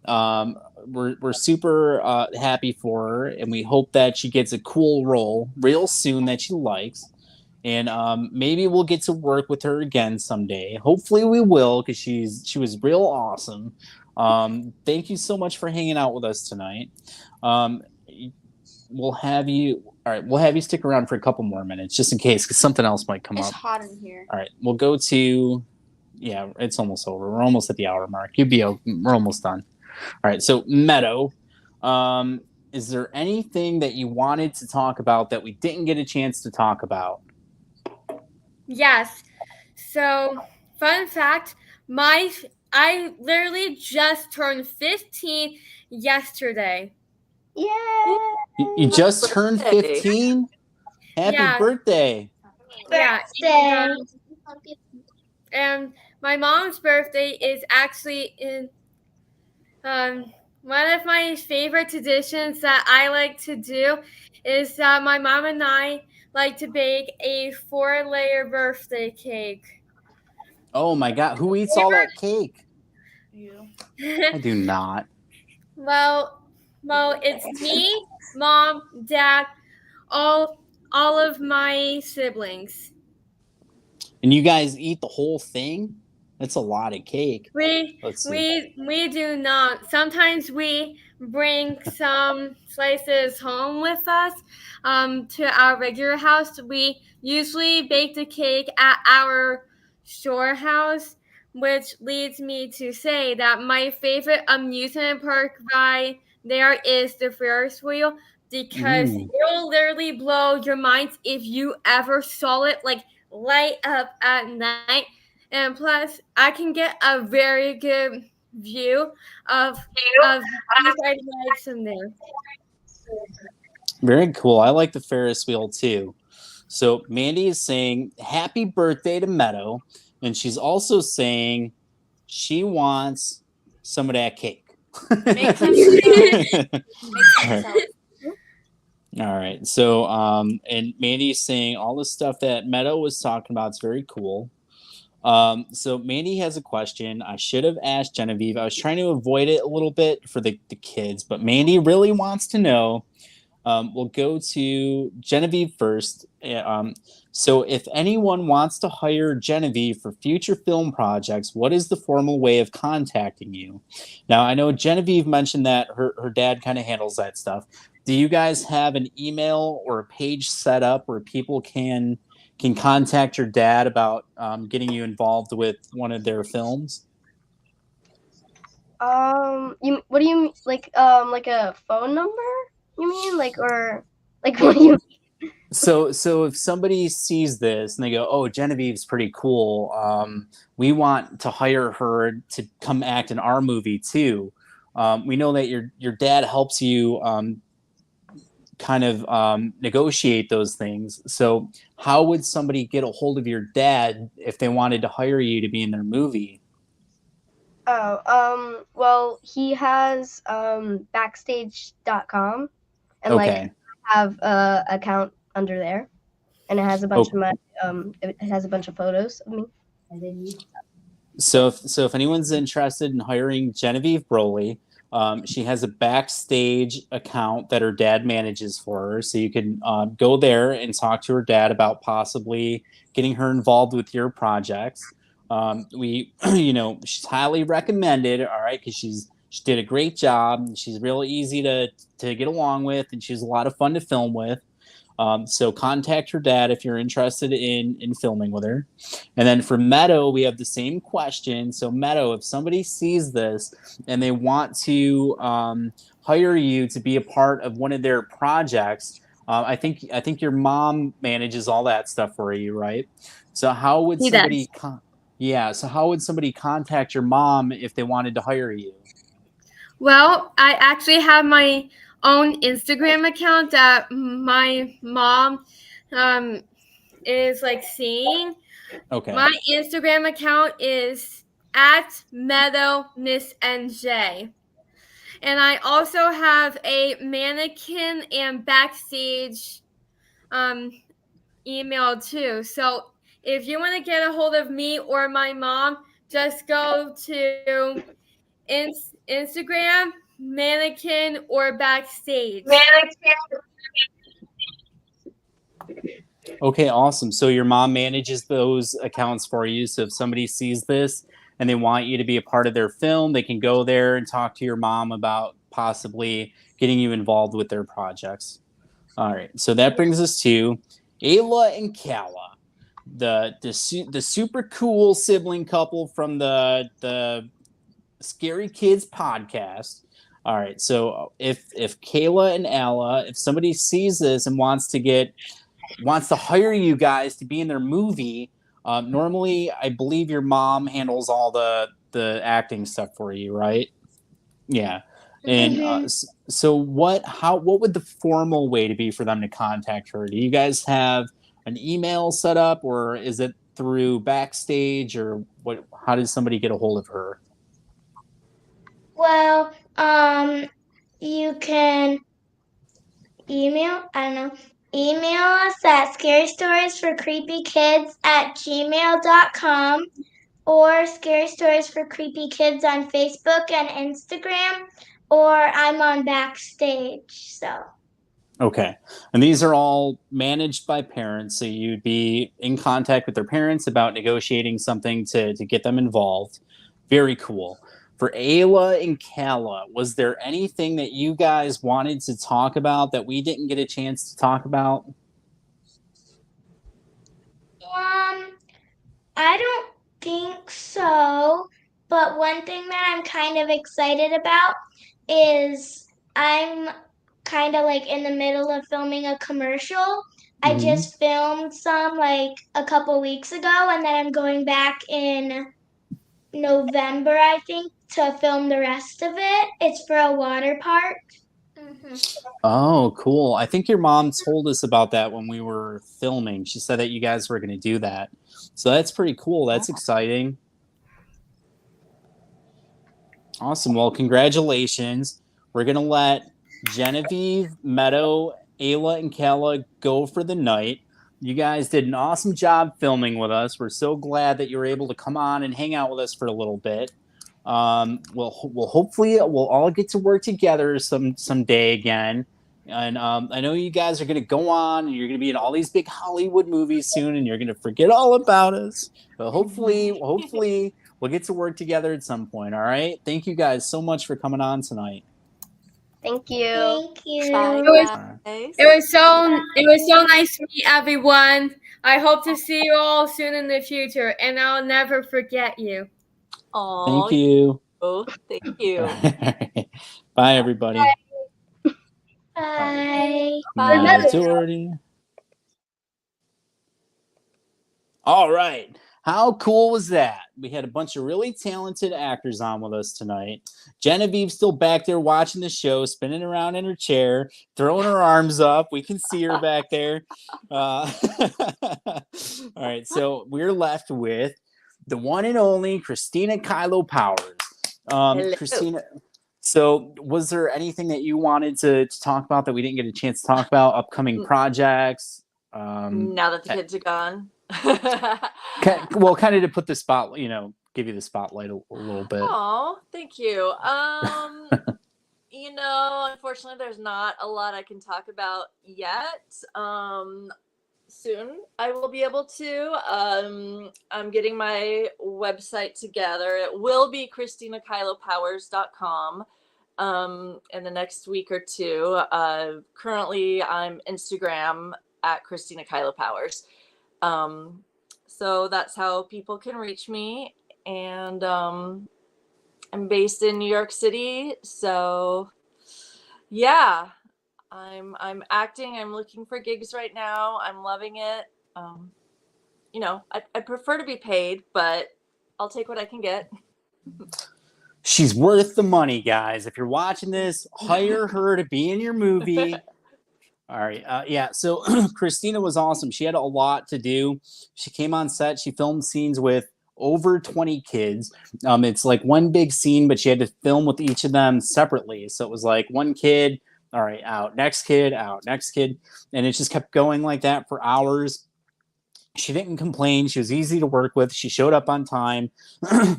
We're super happy for her, and we hope that she gets a cool role real soon that she likes. And maybe we'll get to work with her again someday. Hopefully we will, because she was real awesome. Thank you so much for hanging out with us tonight. We'll have you stick around for a couple more minutes just in case, because something else might come It's up. hot in here. All right, we'll go to, it's almost over. We're almost at the hour mark. We're almost done. All right, so Meadow, is there anything that you wanted to talk about that we didn't get a chance to talk about? Yes. So, fun fact, I literally just turned 15 yesterday. Yeah. You just turned 15? Happy birthday. Birthday. And my mom's birthday is actually in one of my favorite traditions that I like to do is that my mom and I like to bake a 4-layer birthday cake. Oh my God, who eats all that cake? You. I do not. Well, it's me, Mom, Dad, all of my siblings. And you guys eat the whole thing? That's a lot of cake. We do not. Sometimes we bring some slices home with us to our regular house. We usually bake the cake at our shore house, which leads me to say that my favorite amusement park ride there is the Ferris wheel, because it'll literally blow your minds if you ever saw it like light up at night. And plus, I can get a very good view of these lights in there. Very cool. I like the Ferris wheel too. So Mandy is saying happy birthday to Meadow, and she's also saying she wants some of that cake. Make some All right. So and Mandy is saying all the stuff that Meadow was talking about is very cool. So Mandy has a question. I should have asked Genevieve. I was trying to avoid it a little bit for the kids, but Mandy really wants to know. We'll go to Genevieve first. So if anyone wants to hire Genevieve for future film projects, what is the formal way of contacting you? Now, I know Genevieve mentioned that her dad kind of handles that stuff. Do you guys have an email or a page set up where people can contact your dad about getting you involved with one of their films? What do you mean? Like a phone number? You mean or what do you? So if somebody sees this and they go, "Oh, Genevieve's pretty cool. We want to hire her to come act in our movie too." We know that your dad helps you kind of negotiate those things. So how would somebody get a hold of your dad if they wanted to hire you to be in their movie? Oh, well, he has backstage.com, and like Okay. have a account under there, and it has a bunch of my it has a bunch of photos of me. So if anyone's interested in hiring Genevieve BROLLY, she has a backstage account that her dad manages for her. So you can go there and talk to her dad about possibly getting her involved with your projects. We, she's highly recommended. All right, because she did a great job. She's real easy to get along with, and she's a lot of fun to film with. So contact her dad if you're interested in filming with her. And then for Meadow, we have the same question. So Meadow, if somebody sees this and they want to hire you to be a part of one of their projects, I think your mom manages all that stuff for you, right? So how would somebody? So how would somebody contact your mom if they wanted to hire you? Well, I actually have my own Instagram account that my mom is like seeing. Okay. My Instagram account is at Meadow Miss NJ. And I also have a mannequin and backstage email too. So if you want to get a hold of me or my mom, just go to Instagram, mannequin, or backstage. Okay, awesome. So your mom manages those accounts for you. So if somebody sees this and they want you to be a part of their film, they can go there and talk to your mom about possibly getting you involved with their projects. All right. So that brings us to AYLA and CALLA, the super cool sibling couple from the Scary Kids podcast. All right. So if Kayla and AYLA, if somebody sees this and wants to hire you guys to be in their movie, normally I believe your mom handles all the acting stuff for you, right? Yeah. And so what would the formal way to be for them to contact her? Do you guys have an email set up, or is it through Backstage, or what? How does somebody get a hold of her? Well, you can email us at scarystoriesforcreepykids@gmail.com or scarystoriesforcreepykids on Facebook and Instagram, or I'm on Backstage. So Okay. And these are all managed by parents, so you'd be in contact with their parents about negotiating something to get them involved. Very cool. For AYLA and CALLA, was there anything that you guys wanted to talk about that we didn't get a chance to talk about? I don't think so, but one thing that I'm kind of excited about is I'm kind of like in the middle of filming a commercial. I just filmed some like a couple weeks ago, and then I'm going back in November, I think, to film the rest of it. It's for a water park. Oh, cool. I think your mom told us about that when we were filming. She said that you guys were going to do that. So that's pretty cool. That's exciting. Awesome. Well, congratulations. We're going to let Genevieve, Meadow, AYLA, and CALLA go for the night. You guys did an awesome job filming with us. We're so glad that you were able to come on and hang out with us for a little bit. We'll hopefully we'll all get to work together someday again. And I know you guys are going to go on and you're going to be in all these big Hollywood movies soon, and you're going to forget all about us. But hopefully we'll get to work together at some point. All right. Thank you guys so much for coming on tonight. Thank you. Thank you. Bye, guys. It was so nice to meet everyone. I hope to see you all soon in the future, and I'll never forget you. Aw, Thank you. both. Thank you. Bye, everybody. Bye. Bye. Dougherty. All right. How cool was that? We had a bunch of really talented actors on with us tonight. Genevieve's still back there watching the show, spinning around in her chair, throwing her arms up. We can see her back there. All right, so we're left with the one and only Christina KYLLO Powers. Christina, so was there anything that you wanted to talk about that we didn't get a chance to talk about? Upcoming projects? Now that the kids are gone. Well, kind of to put the spot, give you the spotlight a little bit. Oh, thank you. Unfortunately, there's not a lot I can talk about yet. Soon I will be able to. I'm getting my website together. It will be CHRISTINAKYLLOPowers.com in the next week or two. Currently, I'm Instagram at Christina KYLLO Powers. So that's how people can reach me. And I'm based in New York City. So yeah, I'm acting. I'm looking for gigs right now. I'm loving it. I prefer to be paid, but I'll take what I can get. She's worth the money, guys. If you're watching this, hire her to be in your movie. All right. Yeah. So Christina was awesome. She had a lot to do. She came on set. She filmed scenes with over 20 kids. It's like one big scene, but she had to film with each of them separately. So it was like one kid, all right, out, next kid, out, next kid. And it just kept going like that for hours. She didn't complain. She was easy to work with. She showed up on time.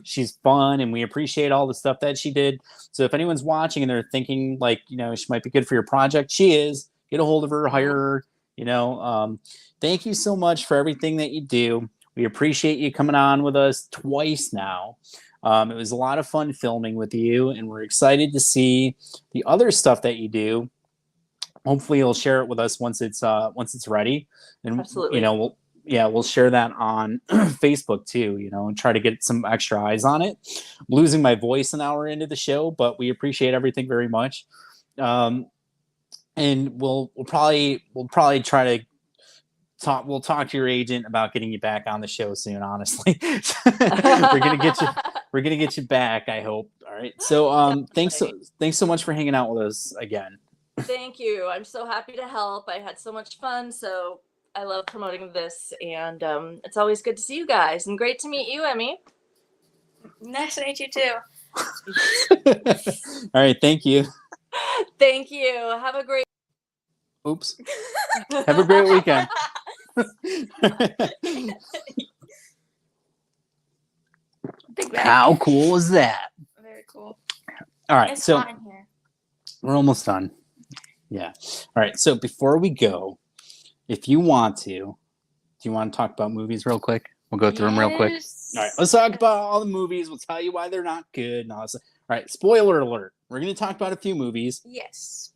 She's fun, and we appreciate all the stuff that she did. So if anyone's watching and they're thinking like, she might be good for your project, she is. Get a hold of her, hire her, thank you so much for everything that you do. We appreciate you coming on with us twice now. It was a lot of fun filming with you, and we're excited to see the other stuff that you do. Hopefully you'll share it with us once it's ready. And absolutely. We'll share that on Facebook too, and try to get some extra eyes on it. I'm losing my voice an hour into the show, but we appreciate everything very much. And we'll probably try to talk. We'll talk to your agent about getting you back on the show soon. Honestly, we're gonna get you back. I hope. All right. So thanks so much for hanging out with us again. Thank you. I'm so happy to help. I had so much fun. So I love promoting this, and it's always good to see you guys, and great to meet you, Emmy. Nice to meet you too. All right. Thank you. Thank you. Have a great. Oops. Have a great weekend. How cool is that? Very cool. All right. It's so hot in here. we're almost done. Yeah. All right. So before we go, if you want to, do you want to talk about movies real quick? We'll go through them real quick. All right. Let's talk about all the movies. We'll tell you why they're not good. And all this. All right. Spoiler alert. We're going to talk about a few movies. Yes.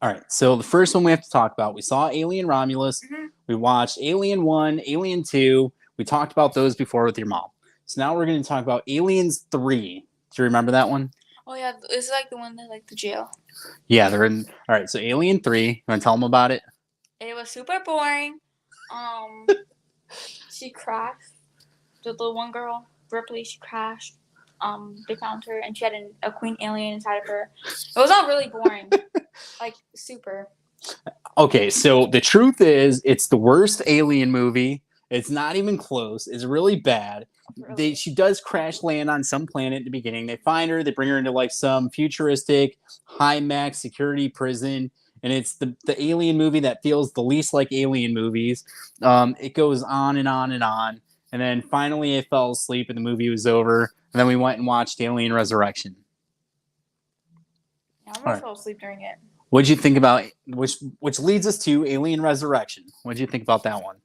All right. So the first one we have to talk about, we saw Alien Romulus. Mm-hmm. We watched Alien 1, Alien 2. We talked about those before with your mom. So now we're going to talk about Aliens 3. Do you remember that one? Oh, yeah. It's like the one that, like, the jail. Yeah, they're in. All right. So Alien 3. You want to tell them about it? It was super boring. She crashed. The one girl, Ripley, she crashed. They found her, and she had a queen alien inside of her. It was all really boring. Like, super. Okay, so the truth is, it's the worst Alien movie. It's not even close. It's really bad. Really? She does crash land on some planet at the beginning. They find her. They bring her into like some futuristic, high max security prison. And it's the Alien movie that feels the least like Alien movies. It goes on and on and on. And then finally I fell asleep and the movie was over. And then we went and watched Alien Resurrection. Yeah, I almost fell asleep during it. What'd you think about, which leads us to Alien Resurrection? What'd you think about that one?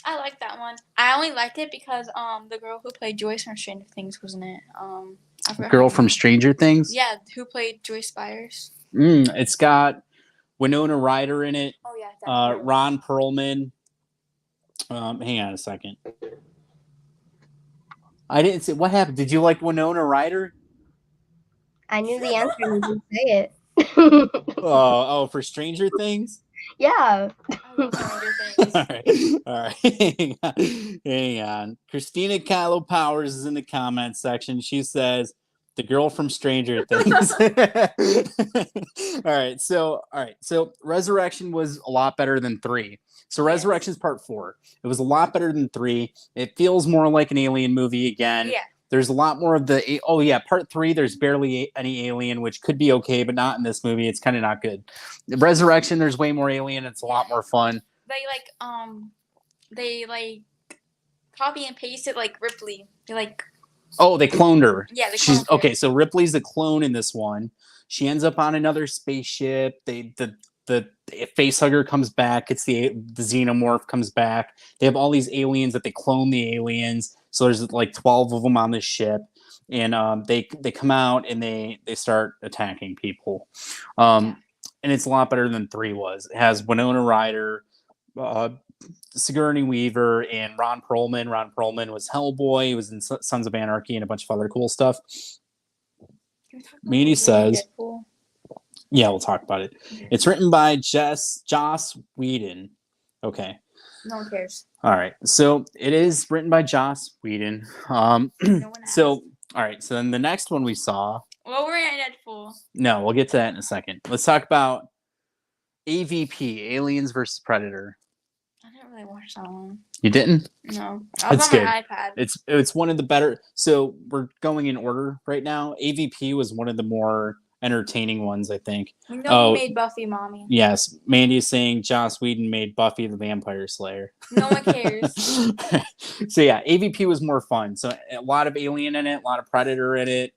I liked that one. I only liked it because the girl who played Joyce from Stranger Things was in it. I forgot Girl her from name. Stranger Things? Yeah, who played Joyce Byers. It's got Winona Ryder in it. Oh, yeah. That's Ron Perlman. Hang on a second. I didn't say what happened. Did you like Winona Ryder? I knew the answer and you didn't say it. Oh, for Stranger Things? Yeah. I love Stranger Things. All right. Hang on. Christina Kylo Powers is in the comments section. She says, the girl from Stranger Things. All right. So Resurrection was a lot better than 3. So Resurrection's part 4. It was a lot better than 3. It feels more like an alien movie again. Yeah. There's a lot more of the part 3. There's barely any alien, which could be okay, but not in this movie. It's kind of not good. The Resurrection, there's way more alien. It's a lot more fun. They copy and pasted like Ripley. They cloned her. Yeah, they she's cloned her. okay. So Ripley's a clone in this one. She ends up on another spaceship. The facehugger comes back. It's the xenomorph comes back. They have all these aliens that they clone the aliens. So there's like 12 of them on this ship, and they come out and they start attacking people. And it's a lot better than 3 was. It has Winona Ryder, Sigourney Weaver, and Ron Perlman. Ron Perlman was Hellboy. He was in Sons of Anarchy and a bunch of other cool stuff. Mandy says, yeah, we'll talk about it. It's written by Joss Whedon. Okay. No one cares. All right. So it is written by Joss Whedon. No one So, all right. So then the next one we saw. What were we in Deadpool? No, we'll get to that in a second. Let's talk about AVP, Aliens versus Predator. I didn't really watch that one. You didn't? No. I was It's on good. my iPad. It's one of the better. So we're going in order right now. AVP was one of the more entertaining ones, I think. We know who made Buffy, Mommy. Yes, Mandy is saying Joss Whedon made Buffy the Vampire Slayer. No one cares. So yeah, AVP was more fun. So a lot of alien in it, a lot of predator in it,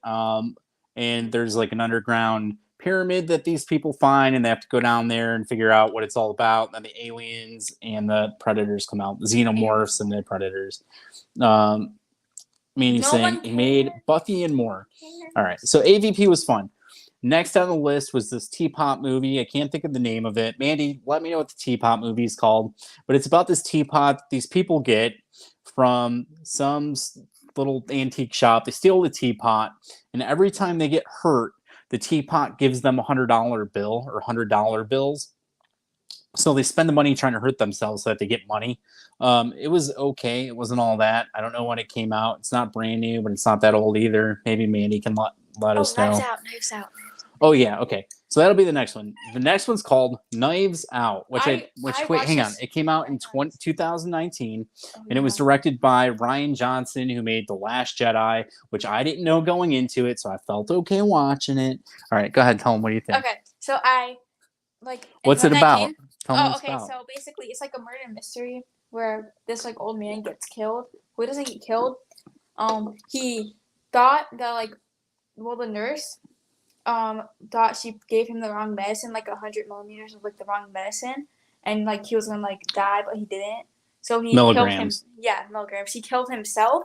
and there's like an underground pyramid that these people find, and they have to go down there and figure out what it's all about. And then the aliens and the predators come out, the xenomorphs and the predators. Mandy's saying he made Buffy and more. All right, so AVP was fun. Next on the list was this teapot movie. I can't think of the name of it. Mandy, let me know what the teapot movie is called. But it's about this teapot these people get from some little antique shop. They steal the teapot, and every time they get hurt, the teapot gives them a $100 bill or $100 bills. So they spend the money trying to hurt themselves so that they get money. It was okay. It wasn't all that. I don't know when it came out. It's not brand new, but it's not that old either. Maybe Mandy can let us know. Knives Out. Oh yeah, okay. So that'll be the next one. The next one's called Knives Out, wait, hang on. It came out in 2019, and it was directed by Rian Johnson, who made The Last Jedi, which I didn't know going into it, so I felt okay watching it. All right, go ahead. Tell them what you think. Okay, so I like. What's it about? Tell them okay. So basically, it's like a murder mystery where this like old man gets killed. Who doesn't get killed? He thought that the nurse thought she gave him the wrong medicine, like 100 millimeters of the wrong medicine, and he was gonna die, but he didn't. So he killed him. Yeah, milligrams. He killed himself,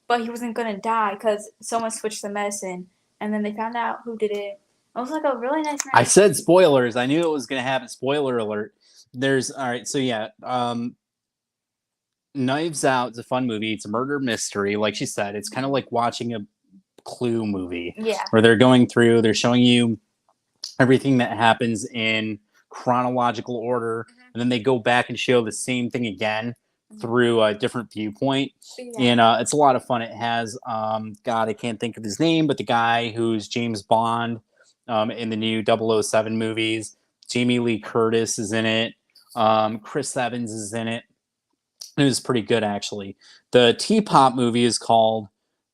but he wasn't gonna die because someone switched the medicine, and then they found out who did it. It was a really nice. I said spoilers. I knew it was gonna happen. Spoiler alert. All right. So yeah, Knives Out is a fun movie. It's a murder mystery. Like she said, it's kind of like watching a Clue movie, where they're going through, they're showing you everything that happens in chronological order, and then they go back and show the same thing again through a different viewpoint. And it's a lot of fun. It has God, I can't think of his name, but the guy who's James Bond in the new 007 movies. Jamie Lee Curtis is in it. Chris Evans is in it. It was pretty good, actually. The Teapot movie is called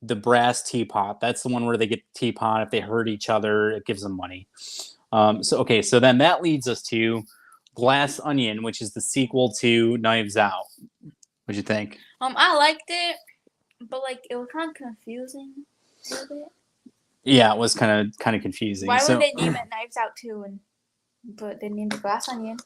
The Brass Teapot. That's the one where they get the teapot. If they hurt each other, it gives them money. So then that leads us to Glass Onion, which is the sequel to Knives Out. What'd you think? I liked it, but it was kind of confusing a little bit. Yeah, it was kind of confusing. Why would they name it Knives Out 2 but they named it Glass Onion?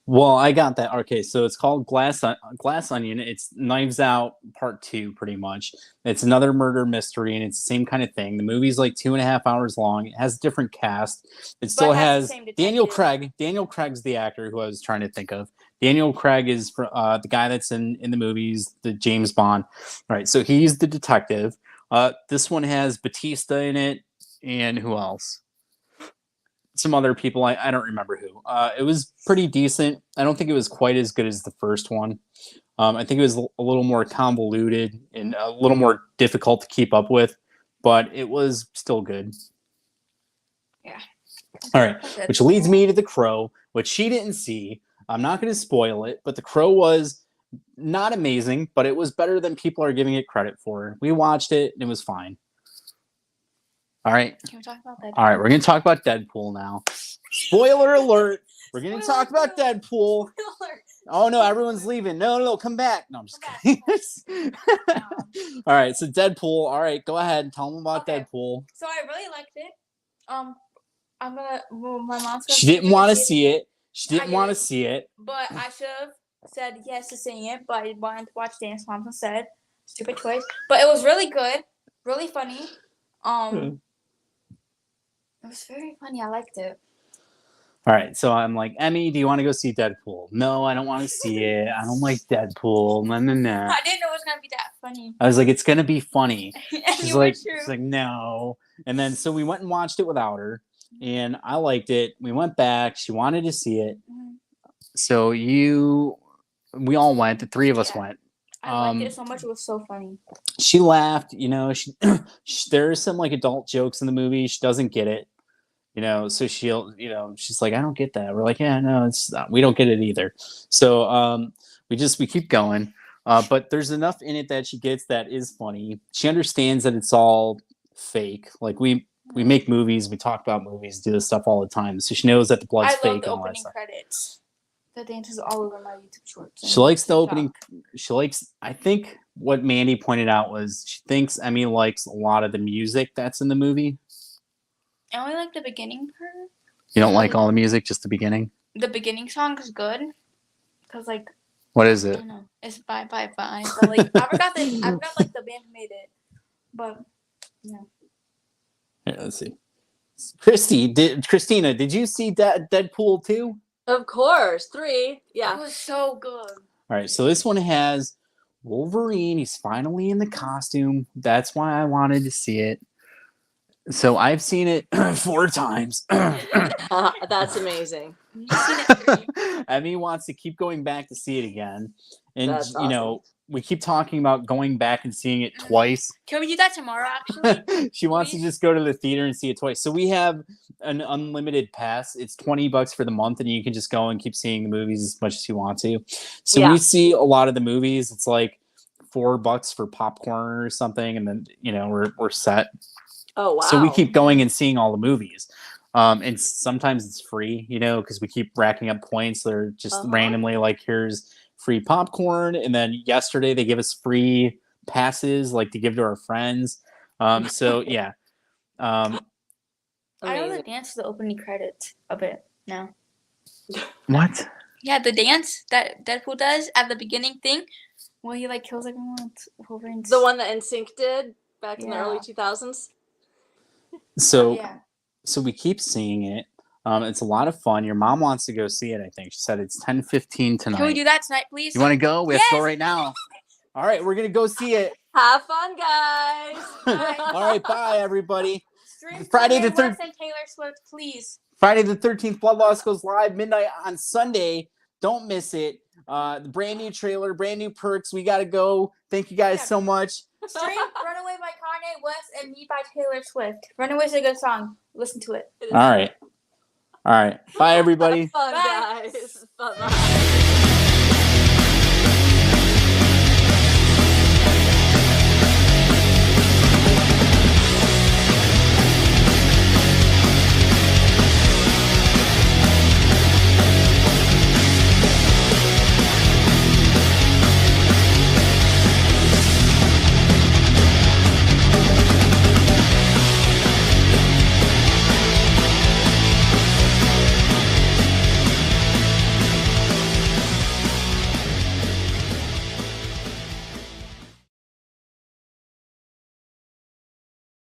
Well, I got that. Okay, so it's called Glass Onion. It's Knives Out Part 2, pretty much. It's another murder mystery, and it's the same kind of thing. The movie's 2.5 hours long. It has a different cast. It still has Daniel Craig. Daniel Craig's the actor who I was trying to think of. Daniel Craig is the guy that's in the movies, the James Bond. All right, so he's the detective. This one has Batista in it, and who else? some other people. I don't remember who. It was pretty decent. I don't think it was quite as good as the first one. I think it was a little more convoluted and a little more difficult to keep up with, but it was still good. Yeah. All right, which leads me to The Crow, which she didn't see. I'm not going to spoil it, but The Crow was not amazing, but it was better than people are giving it credit for. We watched it, and it was fine. All right. Can we talk about that? All right, we're going to talk about Deadpool now. Spoiler alert. We're going to talk about Deadpool. Oh, no, everyone's leaving. No, come back. No, I'm just kidding. All right, so Deadpool. All right, go ahead and tell them about Deadpool. So I really liked it. My mom's She didn't want to see it. She didn't want to see it. But I should have said yes to seeing it, but I wanted to watch Dance Moms instead. Stupid choice. But it was really good. Really funny. It was very funny. I liked it. All right, so I'm like, Emmy, do you want to go see Deadpool? No, I don't want to see it. I don't like Deadpool. No. I didn't know it was gonna be that funny. I was like, it's gonna be funny. She's like, no. And then so we went and watched it without her, and I liked it. We went back. She wanted to see it. So we all went. The three of us went. I liked it so much. It was so funny. She laughed. You know, there's some like adult jokes in the movie. She doesn't get it. You know, so she's like, I don't get that. We're like, yeah, no, we don't get it either. So we keep going. But there's enough in it that she gets that is funny. She understands that it's all fake. Like we make movies, we talk about movies, do this stuff all the time. So she knows that the blood's fake. I love the opening credits. The dances all over my YouTube shorts. She likes the opening. I think what Mandy pointed out was she thinks Emmy likes a lot of the music that's in the movie. I only like the beginning part. You don't like all the music, just the beginning? The beginning song is good. Because, like... What is it? I don't know. It's Bye Bye Bye. But, like, I forgot like, the band who made it. But, yeah. Here, let's see. Christina, did you see Deadpool 2? Of course. 3. Yeah. It was so good. All right, so this one has Wolverine. He's finally in the costume. That's why I wanted to see it. So I've seen it 4 times. That's amazing. Emmy wants to keep going back to see it again. And, That's awesome. You know, we keep talking about going back and seeing it twice. Can we do that tomorrow, actually? She wants to just go to the theater and see it twice. So we have an unlimited pass. It's $20 for the month, and you can just go and keep seeing the movies as much as you want to. So we see a lot of the movies. It's like $4 for popcorn or something, and then, you know, we're set. Oh, wow. So we keep going and seeing all the movies. And sometimes it's free, you know, because we keep racking up points. They're just randomly like, here's free popcorn. And then yesterday they give us free passes, like to give to our friends. So, yeah. I know the dance to the opening credits a bit now. What? Yeah, the dance that Deadpool does at the beginning thing where he like kills everyone with Wolverine's... The one that NSYNC did back in the early 2000s? So we keep seeing it. It's a lot of fun. Your mom wants to go see it, I think. She said it's 10:15 tonight. Can we do that tonight, please? You want to go? We have to go right now. All right, we're going to go see it. Have fun, guys. All right, bye, everybody. Friday the 13th. Taylor Swift, please. Friday the 13th, Blood Loss goes live midnight on Sunday. Don't miss it. The brand new trailer, brand new perks. We got to go. Thank you guys so much. Stream Runaway by Kanye West and Me by Taylor Swift. Runaway's a good song. Listen to it. All right. Bye, everybody. Fun, guys. Fun.